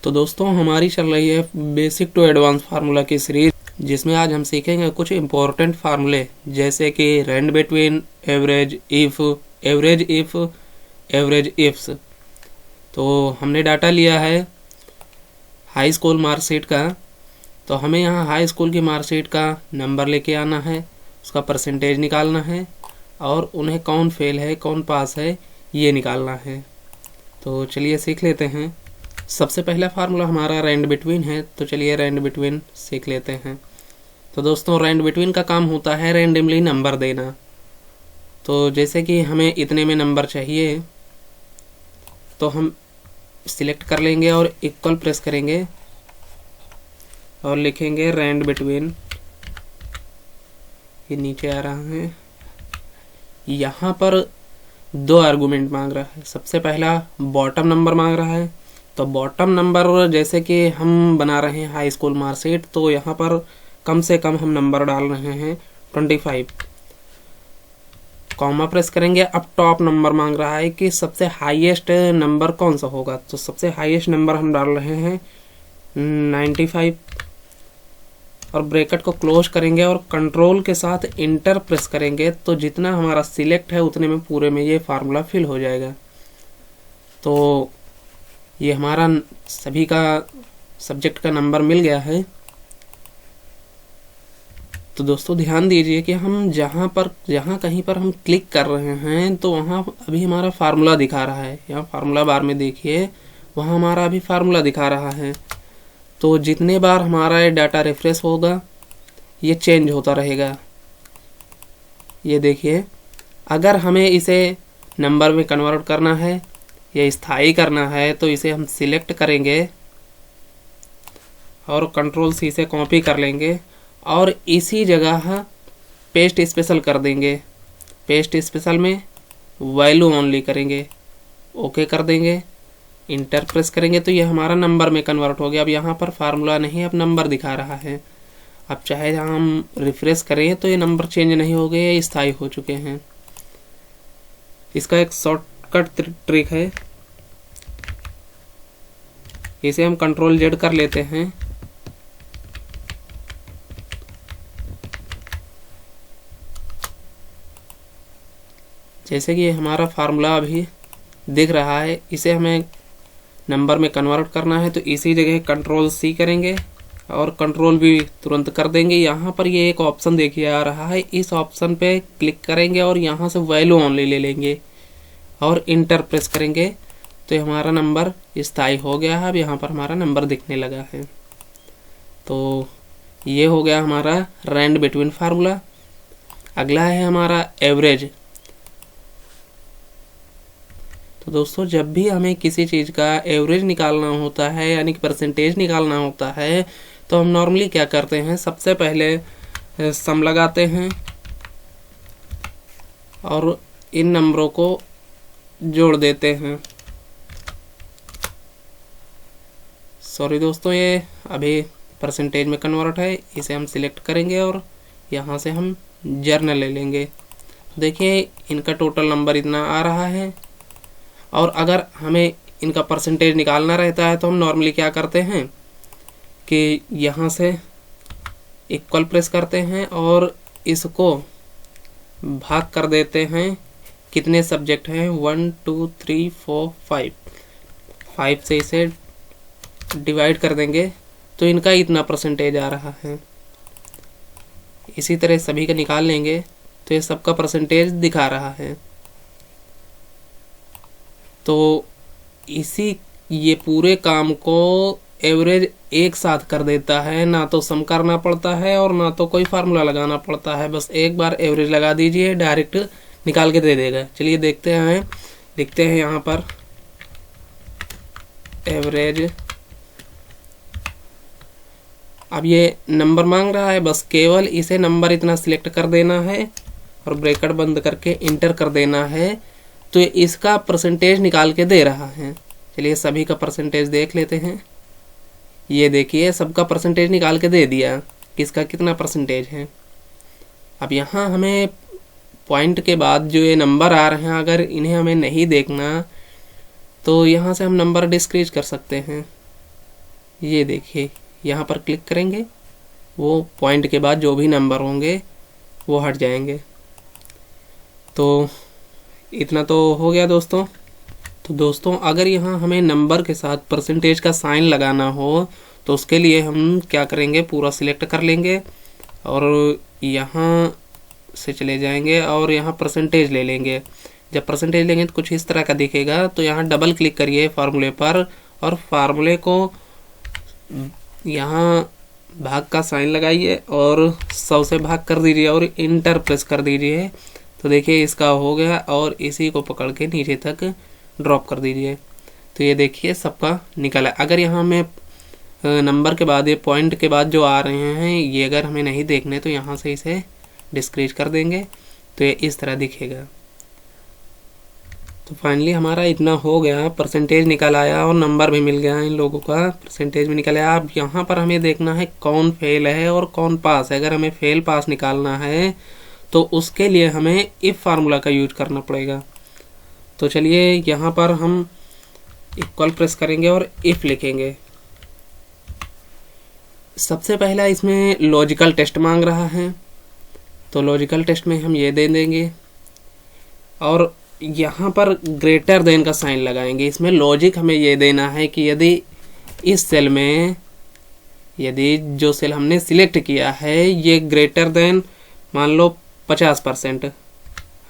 तो दोस्तों हमारी चल रही है बेसिक टू एडवांस फार्मूला की सीरीज, जिसमें आज हम सीखेंगे कुछ इम्पोर्टेंट फार्मूले जैसे कि rand between, average if, average ifs. तो हमने डाटा लिया है हाई स्कूल मार्कशीट का। तो हमें यहाँ हाई स्कूल की मार्कशीट का नंबर लेके आना है, उसका परसेंटेज निकालना है और उन्हें कौन फेल है कौन पास है ये निकालना है। तो चलिए सीख लेते हैं। सबसे पहला फार्मूला हमारा रेंड बिटवीन है, तो चलिए रेंड बिटवीन सीख लेते हैं। तो दोस्तों रेंड बिटवीन का काम होता है रेंडमली नंबर देना। तो जैसे कि हमें इतने में नंबर चाहिए तो हम सिलेक्ट कर लेंगे और इक्वल प्रेस करेंगे और लिखेंगे रेंड बिटवीन। ये नीचे आ रहा है। यहाँ पर दो आर्गुमेंट मांग रहा है। सबसे पहला बॉटम नंबर मांग रहा है। तो बॉटम नंबर जैसे कि हम बना रहे हैं हाई स्कूल मार्कशीट, तो यहाँ पर कम से कम हम नंबर डाल रहे हैं 25। कॉमा प्रेस करेंगे। अब टॉप नंबर मांग रहा है कि सबसे हाईएस्ट नंबर कौन सा होगा। तो सबसे हाईएस्ट नंबर हम डाल रहे हैं 95 और ब्रैकेट को क्लोज करेंगे और कंट्रोल के साथ इंटर प्रेस करेंगे। तो जितना हमारा सिलेक्ट है उतने में पूरे में ये फार्मूला फिल हो जाएगा। तो ये हमारा सभी का सब्जेक्ट का नंबर मिल गया है। तो दोस्तों ध्यान दीजिए कि हम जहाँ कहीं पर हम क्लिक कर रहे हैं तो वहाँ अभी हमारा फार्मूला दिखा रहा है। यहाँ फार्मूला बार में देखिए, वहाँ हमारा अभी फार्मूला दिखा रहा है। तो जितने बार हमारा ये डाटा रिफ्रेश होगा ये चेंज होता रहेगा। ये देखिए, अगर हमें इसे नंबर में कन्वर्ट करना है या स्थायी करना है तो इसे हम सिलेक्ट करेंगे और कंट्रोल सी से कॉपी कर लेंगे और इसी जगह पेस्ट स्पेशल कर देंगे। पेस्ट स्पेशल में वैल्यू ओनली करेंगे, ओके कर देंगे, इंटर प्रेस करेंगे तो ये हमारा नंबर में कन्वर्ट हो गया। अब यहाँ पर फार्मूला नहीं, अब नंबर दिखा रहा है। अब चाहे हम रिफ्रेश करें तो ये नंबर चेंज नहीं हो गए, ये स्थायी हो चुके हैं। इसका एक शॉर्टकट ट्रिक है, इसे हम कंट्रोल जेड कर लेते हैं। जैसे कि हमारा फार्मूला अभी दिख रहा है, इसे हमें नंबर में कन्वर्ट करना है तो इसी जगह कंट्रोल सी करेंगे और कंट्रोल भी तुरंत कर देंगे। यहाँ पर ये एक ऑप्शन देखिए आ रहा है, इस ऑप्शन पे क्लिक करेंगे और यहाँ से वैल्यू ओनली ले लेंगे और इंटर प्रेस करेंगे तो हमारा नंबर स्थायी हो गया है। अब यहाँ पर हमारा नंबर दिखने लगा है। तो ये हो गया हमारा रेंड बिटवीन फार्मूला। अगला है हमारा एवरेज। तो दोस्तों जब भी हमें किसी चीज़ का एवरेज निकालना होता है यानी कि परसेंटेज निकालना होता है तो हम नॉर्मली क्या करते हैं, सबसे पहले सम लगाते हैं और इन नंबरों को जोड़ देते हैं। सॉरी दोस्तों, ये अभी परसेंटेज में कन्वर्ट है। इसे हम सिलेक्ट करेंगे और यहाँ से हम जर्नल ले लेंगे। देखिए इनका टोटल नंबर इतना आ रहा है। और अगर हमें इनका परसेंटेज निकालना रहता है तो हम नॉर्मली क्या करते हैं कि यहाँ से इक्वल प्रेस करते हैं और इसको भाग कर देते हैं। कितने सब्जेक्ट हैं, 1 2 3 4 5 से इसे डिवाइड कर देंगे तो इनका इतना परसेंटेज आ रहा है। इसी तरह सभी का निकाल लेंगे तो ये सबका परसेंटेज दिखा रहा है। तो ये पूरे काम को एवरेज एक साथ कर देता है, ना तो सम करना पड़ता है और ना तो कोई फार्मूला लगाना पड़ता है। बस एक बार एवरेज लगा दीजिए, डायरेक्ट निकाल के दे देगा। चलिए देखते हैं, लिखते हैं यहाँ पर एवरेज। अब ये नंबर मांग रहा है, बस केवल इसे नंबर इतना सिलेक्ट कर देना है और ब्रैकेट बंद करके इंटर कर देना है तो इसका परसेंटेज निकाल के दे रहा है। चलिए सभी का परसेंटेज देख लेते हैं। ये देखिए सबका परसेंटेज निकाल के दे दिया, किसका कितना परसेंटेज है। अब यहाँ हमें पॉइंट के बाद जो ये नंबर आ रहे हैं अगर इन्हें हमें नहीं देखना तो यहाँ से हम नंबर डिस्क्रीज कर सकते हैं। ये देखिए यहाँ पर क्लिक करेंगे, वो पॉइंट के बाद जो भी नंबर होंगे वो हट जाएंगे। तो इतना तो हो गया दोस्तों। तो दोस्तों अगर यहाँ हमें नंबर के साथ परसेंटेज का साइन लगाना हो तो उसके लिए हम क्या करेंगे, पूरा सिलेक्ट कर लेंगे और यहाँ से चले जाएंगे और यहाँ परसेंटेज ले लेंगे। जब परसेंटेज लेंगे तो कुछ इस तरह का दिखेगा। तो यहाँ डबल क्लिक करिए फार्मूले पर और फार्मूले को यहाँ भाग का साइन लगाइए और 100 से भाग कर दीजिए और इंटर प्रेस कर दीजिए। तो देखिए इसका हो गया और इसी को पकड़ के नीचे तक ड्रॉप कर दीजिए। तो ये देखिए सबका निकला। अगर यहाँ में नंबर के बाद ये पॉइंट के बाद जो आ रहे हैं ये अगर हमें नहीं देखने तो यहाँ से इसे डिस्क्रीज कर देंगे तो ये इस तरह दिखेगा। तो फाइनली हमारा इतना हो गया, परसेंटेज निकल आया और नंबर भी मिल गया, इन लोगों का परसेंटेज भी निकल आया। अब यहाँ पर हमें देखना है कौन फेल है और कौन पास है। अगर हमें फेल पास निकालना है तो उसके लिए हमें इफ फार्मूला का यूज करना पड़ेगा। तो चलिए यहाँ पर हम इक्वल प्रेस करेंगे और इफ लिखेंगे। सबसे पहला इसमें लॉजिकल टेस्ट मांग रहा है, तो लॉजिकल टेस्ट में हम ये दे देंगे और यहाँ पर ग्रेटर देन का साइन लगाएंगे। इसमें लॉजिक हमें ये देना है कि यदि इस सेल में, यदि जो सेल हमने सिलेक्ट किया है ये ग्रेटर देन मान लो 50%,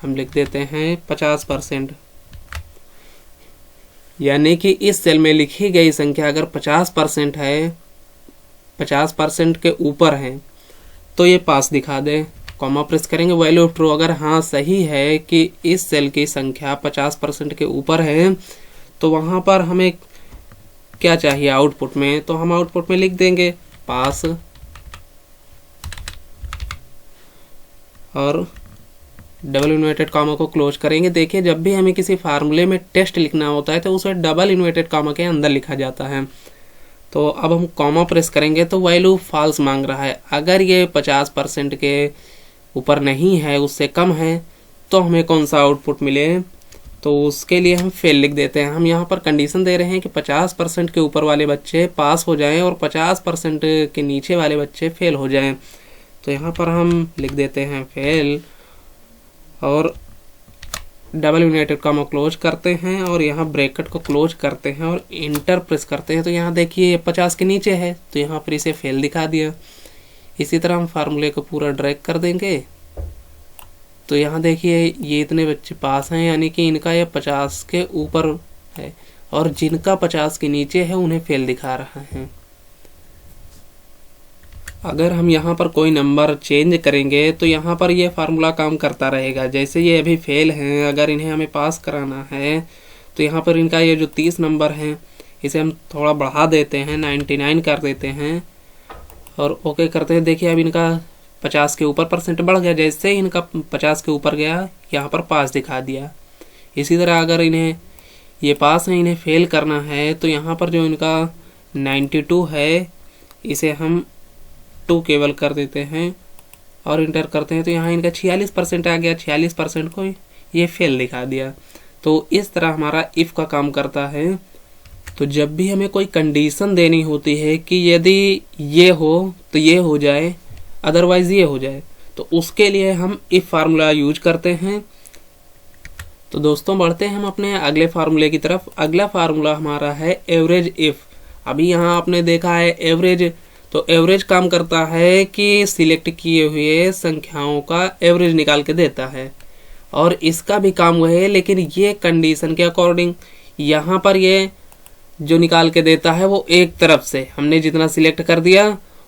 हम लिख देते हैं 50%, यानी कि इस सेल में लिखी गई संख्या अगर 50% है, 50% के ऊपर है तो ये पास दिखा दे। कॉमा प्रेस करेंगे, वैल्यू ऑफ ट्रू अगर हाँ सही है कि इस सेल की संख्या 50% के ऊपर है तो वहाँ पर हमें क्या चाहिए आउटपुट में, तो हम आउटपुट में लिख देंगे पास और डबल इन्वर्टेड कॉमा को क्लोज करेंगे। देखिए जब भी हमें किसी फार्मूले में टेस्ट लिखना होता है तो उसे डबल इन्वर्टेड कॉमा के अंदर लिखा जाता है। तो अब हम कॉमा प्रेस करेंगे तो वैल्यू फॉल्स मांग रहा है। अगर ये 50% के ऊपर नहीं है, उससे कम है, तो हमें कौन सा आउटपुट मिले, तो उसके लिए हम फेल लिख देते हैं। हम यहाँ पर कंडीशन दे रहे हैं कि 50% के ऊपर वाले बच्चे पास हो जाएं और 50% के नीचे वाले बच्चे फेल हो जाएं। तो यहाँ पर हम लिख देते हैं फेल और डबल इन्वर्टेड कॉमा क्लोज करते हैं और यहाँ ब्रैकेट को क्लोज करते हैं और इंटर प्रेस करते हैं। तो यहाँ देखिए 50 के नीचे है तो यहाँ पर इसे फेल दिखा दिया। इसी तरह हम फार्मूले को पूरा ड्रैग कर देंगे तो यहाँ देखिए ये इतने बच्चे पास हैं, यानी कि इनका ये 50 के ऊपर है और जिनका 50 के नीचे है उन्हें फेल दिखा रहा है। अगर हम यहाँ पर कोई नंबर चेंज करेंगे तो यहाँ पर ये फार्मूला काम करता रहेगा। जैसे ये अभी फेल हैं, अगर इन्हें हमें पास कराना है तो यहाँ पर इनका ये जो 30 नंबर हैं इसे हम थोड़ा बढ़ा देते हैं, 99 कर देते हैं और ओके करते हैं। देखिए अब इनका 50 के ऊपर परसेंट बढ़ गया। जैसे ही इनका 50 के ऊपर गया यहाँ पर पास दिखा दिया। इसी तरह अगर इन्हें ये पास है, इन्हें फेल करना है तो यहाँ पर जो इनका 92 है इसे हम 2 केवल कर देते हैं और इंटर करते हैं तो यहाँ इनका 46% आ गया। 46% को ये फेल दिखा दिया। तो इस तरह हमारा इफ़ का काम करता है। तो जब भी हमें कोई कंडीशन देनी होती है कि यदि ये हो तो ये हो जाए, अदरवाइज ये हो जाए, तो उसके लिए हम इफ फार्मूला यूज करते हैं। तो दोस्तों बढ़ते हैं हम अपने अगले फार्मूले की तरफ। अगला फार्मूला हमारा है एवरेज इफ। अभी यहाँ आपने देखा है एवरेज, तो एवरेज काम करता है कि सिलेक्ट किए हुए संख्याओं का एवरेज निकाल के देता है और इसका भी काम वह है, लेकिन ये कंडीशन के अकॉर्डिंग। यहाँ पर ये जो निकाल के देता है वो एक तरफ से हमने जितना सिलेक्ट कर दिया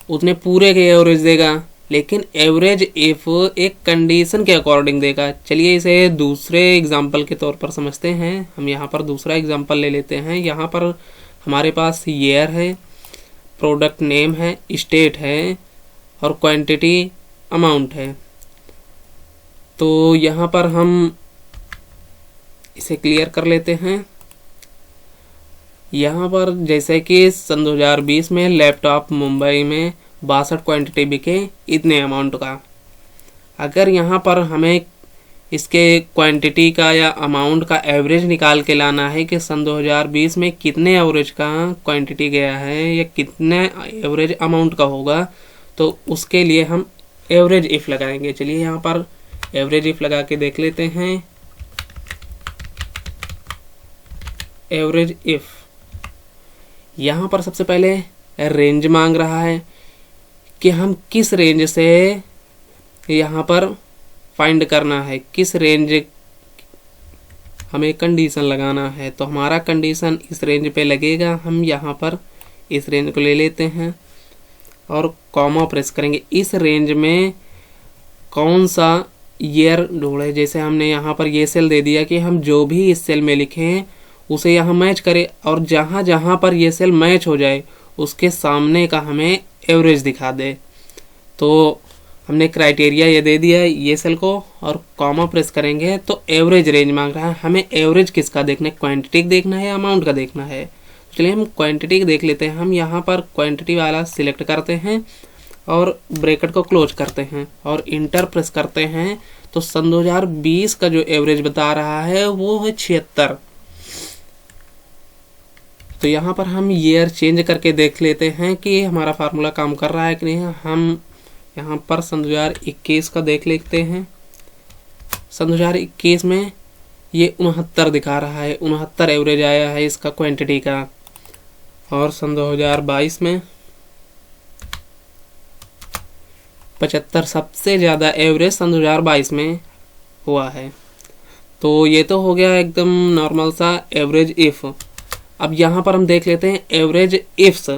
उतने पूरे के एवरेज देगा, लेकिन एवरेज इफ एक कंडीशन के अकॉर्डिंग देगा। चलिए इसे दूसरे एग्जांपल के तौर पर समझते हैं। हम यहाँ पर दूसरा एग्जांपल ले लेते हैं। यहाँ पर हमारे पास ईयर है, प्रोडक्ट नेम है, स्टेट है और क्वांटिटी अमाउंट है। तो यहाँ पर हम इसे क्लियर कर लेते हैं। यहाँ पर जैसे कि सन 2020 में लैपटॉप मुंबई में 62 क्वांटिटी बिके इतने अमाउंट का। अगर यहाँ पर हमें इसके क्वांटिटी का या अमाउंट का एवरेज निकाल के लाना है कि सन 2020 में कितने एवरेज का क्वांटिटी गया है या कितने एवरेज अमाउंट का होगा, तो उसके लिए हम एवरेज इफ लगाएंगे। चलिए यहाँ पर एवरेज इफ लगा के देख लेते हैं। एवरेज इफ यहाँ पर सबसे पहले रेंज मांग रहा है कि हम किस रेंज से यहाँ पर फाइंड करना है, किस रेंज हमें कंडीशन लगाना है। तो हमारा कंडीशन इस रेंज पे लगेगा, हम यहाँ पर इस रेंज को ले लेते हैं और कॉमा प्रेस करेंगे। इस रेंज में कौन सा ईयर ढूंढे, जैसे हमने यहाँ पर ये सेल दे दिया कि हम जो भी इस सेल में लिखें उसे यहाँ मैच करें, और जहाँ जहाँ पर ये सेल मैच हो जाए उसके सामने का हमें एवरेज दिखा दे। तो हमने क्राइटेरिया ये दे दिया है ये सेल को, और कॉमा प्रेस करेंगे तो एवरेज रेंज मांग रहा है। हमें एवरेज किसका देखना है, क्वांटिटी देखना है या अमाउंट का देखना है। चलिए हम क्वांटिटी देख लेते हैं। हम यहाँ पर क्वांटिटी वाला सिलेक्ट करते हैं और ब्रैकेट को क्लोज करते हैं और इंटर प्रेस करते हैं। तो सन 2020 का जो एवरेज बता रहा है वो है 76। तो यहाँ पर हम ईयर चेंज करके देख लेते हैं कि हमारा फार्मूला काम कर रहा है कि नहीं। हम यहाँ पर सन 2021 का देख लेते हैं। सन 2021 में ये 69 दिखा रहा है, 69 एवरेज आया है इसका क्वांटिटी का। और सन 2022 में 75 सबसे ज़्यादा एवरेज सन 2022 में हुआ है। तो ये तो हो गया एकदम नॉर्मल सा एवरेज इफ़। अब यहाँ पर हम देख लेते हैं एवरेज इफ्स।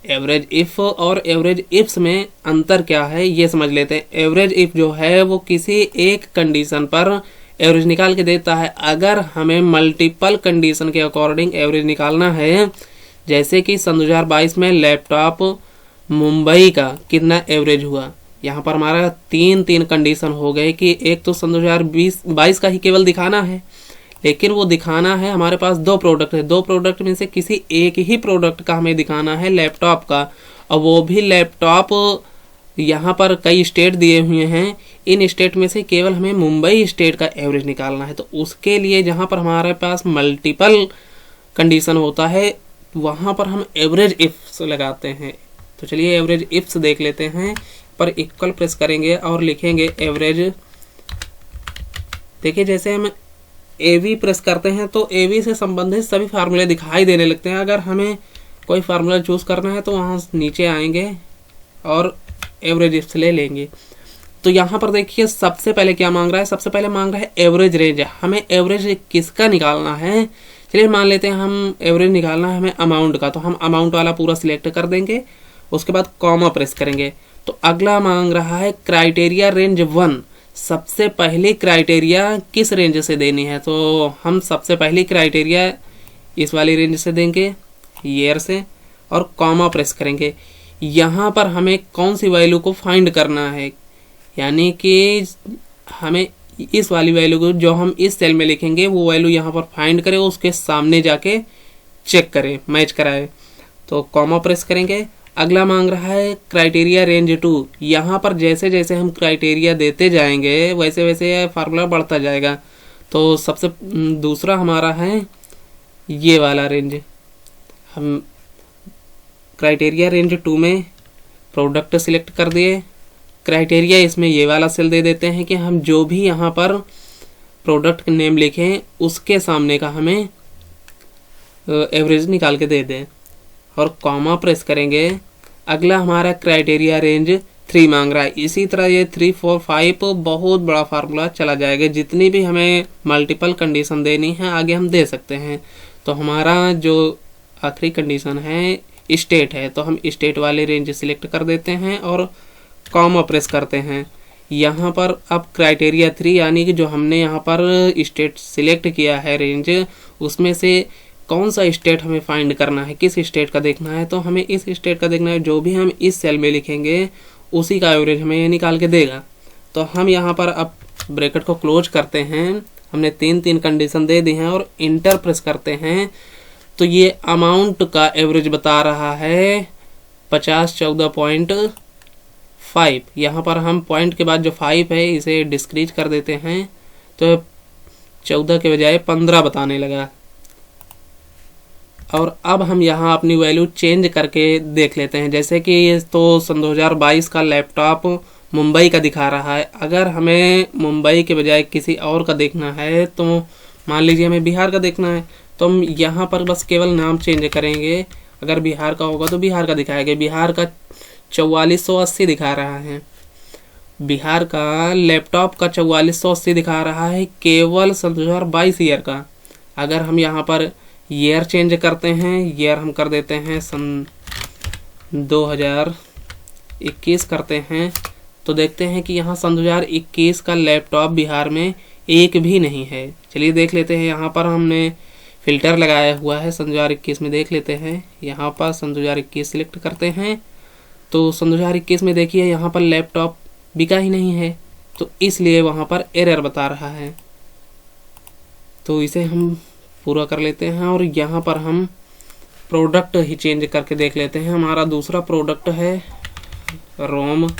एवरेज इफ और एवरेज इफ्स में अंतर क्या है ये समझ लेते हैं। एवरेज इफ जो है वो किसी एक कंडीशन पर एवरेज निकाल के देता है। अगर हमें मल्टीपल कंडीशन के अकॉर्डिंग एवरेज निकालना है, जैसे कि सन 2022 में लैपटॉप मुंबई का कितना एवरेज हुआ, यहाँ पर हमारा तीन कंडीशन हो गए कि एक तो सन 2022 का ही केवल दिखाना है, लेकिन वो दिखाना है हमारे पास 2 प्रोडक्ट है। 2 प्रोडक्ट में से किसी एक ही प्रोडक्ट का हमें दिखाना है लैपटॉप का, और वो भी लैपटॉप यहाँ पर कई स्टेट दिए हुए हैं, इन स्टेट में से केवल हमें मुंबई स्टेट का एवरेज निकालना है। तो उसके लिए जहाँ पर हमारे पास मल्टीपल कंडीशन होता है वहाँ पर हम एवरेज इफ्स लगाते हैं। तो चलिए एवरेज इफ्स देख लेते हैं। पर इक्वल प्रेस करेंगे और लिखेंगे एवरेज। देखिए जैसे हम एवी प्रेस करते हैं तो एवी से संबंधित सभी फार्मूले दिखाई देने लगते हैं। अगर हमें कोई फार्मूला चूज करना है तो वहाँ नीचे आएंगे और एवरेज इफ्स ले लेंगे। तो यहाँ पर देखिए सबसे पहले क्या मांग रहा है, सबसे पहले मांग रहा है एवरेज रेंज। हमें एवरेज किसका निकालना है, चलिए मान लेते हैं हम एवरेज निकालना है हमें अमाउंट का। तो हम अमाउंट वाला पूरा सिलेक्ट कर देंगे, उसके बाद कॉमा प्रेस करेंगे। तो अगला मांग रहा है क्राइटेरिया रेंज 1। सबसे पहली क्राइटेरिया किस रेंज से देनी है, तो हम सबसे पहली क्राइटेरिया इस वाली रेंज से देंगे, ईयर से, और कॉमा प्रेस करेंगे। यहाँ पर हमें कौन सी वैल्यू को फाइंड करना है, यानी कि हमें इस वाली वैल्यू को जो हम इस सेल में लिखेंगे वो वैल्यू यहाँ पर फाइंड करें, उसके सामने जाके चेक करें, मैच कराए। तो कॉमा प्रेस करेंगे। अगला मांग रहा है क्राइटेरिया रेंज 2। यहाँ पर जैसे जैसे हम क्राइटेरिया देते जाएंगे वैसे वैसे फार्मूला बढ़ता जाएगा। तो सबसे दूसरा हमारा है ये वाला रेंज। हम क्राइटेरिया रेंज 2 में प्रोडक्ट सिलेक्ट कर दिए। क्राइटेरिया इसमें ये वाला सेल दे देते हैं कि हम जो भी यहाँ पर प्रोडक्ट नेम लिखें उसके सामने का हमें एवरेज निकाल के दे दें, और कॉमा प्रेस करेंगे। अगला हमारा क्राइटेरिया रेंज 3 मांग रहा है। इसी तरह ये 3, 4, 5 बहुत बड़ा फार्मूला चला जाएगा। जितनी भी हमें मल्टीपल कंडीशन देनी है आगे हम दे सकते हैं। तो हमारा जो आखिरी कंडीशन है स्टेट है, तो हम स्टेट वाले रेंज सिलेक्ट कर देते हैं और कॉमा प्रेस करते हैं। यहाँ पर अब क्राइटेरिया 3 यानी कि जो हमने यहाँ पर स्टेट सिलेक्ट किया है रेंज, उसमें से कौन सा स्टेट हमें फाइंड करना है, किस स्टेट का देखना है, तो हमें इस स्टेट का देखना है। जो भी हम इस सेल में लिखेंगे उसी का एवरेज हमें ये निकाल के देगा। तो हम यहाँ पर अब ब्रैकेट को क्लोज करते हैं। हमने 3 कंडीशन दे दी हैं और इंटर प्रेस करते हैं। तो ये अमाउंट का एवरेज बता रहा है 5014.5। यहाँ पर हम पॉइंट के बाद जो 5 है इसे डिस्क्रीज कर देते हैं। तो 14 के बजाय 15 बताने लगा। और अब हम यहाँ अपनी वैल्यू चेंज करके देख लेते हैं। जैसे कि ये तो सन 2022 का लैपटॉप मुंबई का दिखा रहा है। अगर हमें मुंबई के बजाय किसी और का देखना है, तो मान लीजिए हमें बिहार का देखना है, तो हम यहाँ पर बस केवल नाम चेंज करेंगे। अगर बिहार का होगा तो बिहार का दिखाएगा। बिहार का 4480 दिखा रहा है। बिहार का लैपटॉप का 4480 दिखा रहा है केवल सन 2022 ईयर का। अगर हम यहाँ पर ईयर चेंज करते हैं, ईयर हम कर देते हैं सन 2021 करते हैं, तो देखते हैं कि यहाँ सन 2021 का लैपटॉप बिहार में एक भी नहीं है। चलिए देख लेते हैं। यहाँ पर हमने फ़िल्टर लगाया हुआ है सन 2021 में, देख लेते हैं। यहाँ पर सन 2021 सिलेक्ट करते हैं, तो सन 2021 में देखिए यहाँ पर लैपटॉप बिका ही नहीं है, तो इसलिए वहाँ पर एरर बता रहा है। तो इसे हम पूरा कर लेते हैं और यहाँ पर हम प्रोडक्ट ही चेंज करके देख लेते हैं। हमारा दूसरा प्रोडक्ट है रोम।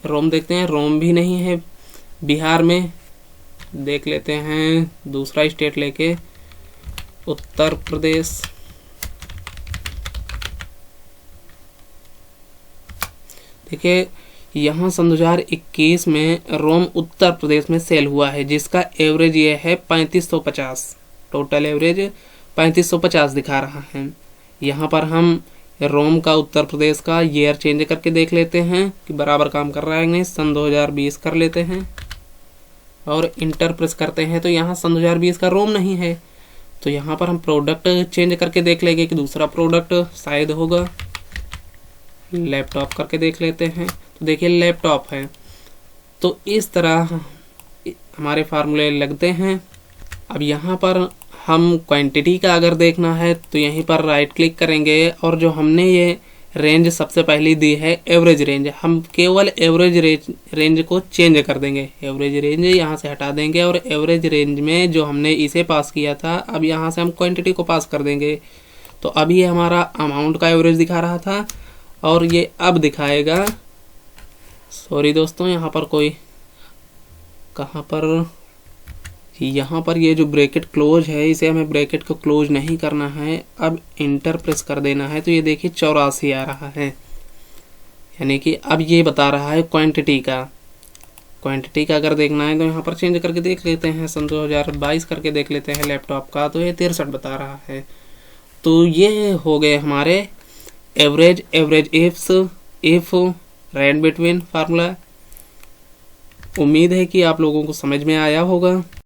रोम देखते हैं, रोम भी नहीं है बिहार में। देख लेते हैं दूसरा स्टेट लेके, उत्तर प्रदेश। देखिए यहाँ सन 2021 में रोम उत्तर प्रदेश में सेल हुआ है, जिसका एवरेज ये है 3550। टोटल एवरेज 3550 दिखा रहा है। यहाँ पर हम रोम का उत्तर प्रदेश का ईयर चेंज करके देख लेते हैं कि बराबर काम कर रहा है नहीं। सन 2020 कर लेते हैं और इंटर प्रेस करते हैं, तो यहाँ सन 2020 का रोम नहीं है। तो यहाँ पर हम प्रोडक्ट चेंज करके देख लेंगे कि दूसरा प्रोडक्ट शायद होगा। लैपटॉप करके देख लेते हैं, तो देखिए लैपटॉप है। तो इस तरह हमारे फार्मूले लगते हैं। अब यहाँ पर हम क्वांटिटी का अगर देखना है, तो यहीं पर राइट क्लिक करेंगे और जो हमने ये रेंज सबसे पहले दी है एवरेज रेंज, हम केवल एवरेज रेंज को चेंज कर देंगे। एवरेज रेंज यहाँ से हटा देंगे और एवरेज रेंज में जो हमने इसे पास किया था, अब यहाँ से हम क्वांटिटी को पास कर देंगे। तो अब ये हमारा अमाउंट का एवरेज दिखा रहा था और ये अब दिखाएगा, सॉरी दोस्तों, यहाँ पर कोई कहाँ पर, यहाँ पर ये जो ब्रैकेट क्लोज है, इसे हमें ब्रैकेट को क्लोज नहीं करना है। अब इंटर प्रेस कर देना है, तो ये देखिए 84 आ रहा है। यानी कि अब ये बता रहा है क्वांटिटी का। क्वांटिटी का अगर देखना है तो यहाँ पर चेंज करके देख लेते हैं। सन 2022 करके देख लेते हैं लैपटॉप का, तो ये 63 बता रहा है। तो ये हो गए हमारे average, average if, rand between formula. उम्मीद है कि आप लोगों को समझ में आया होगा।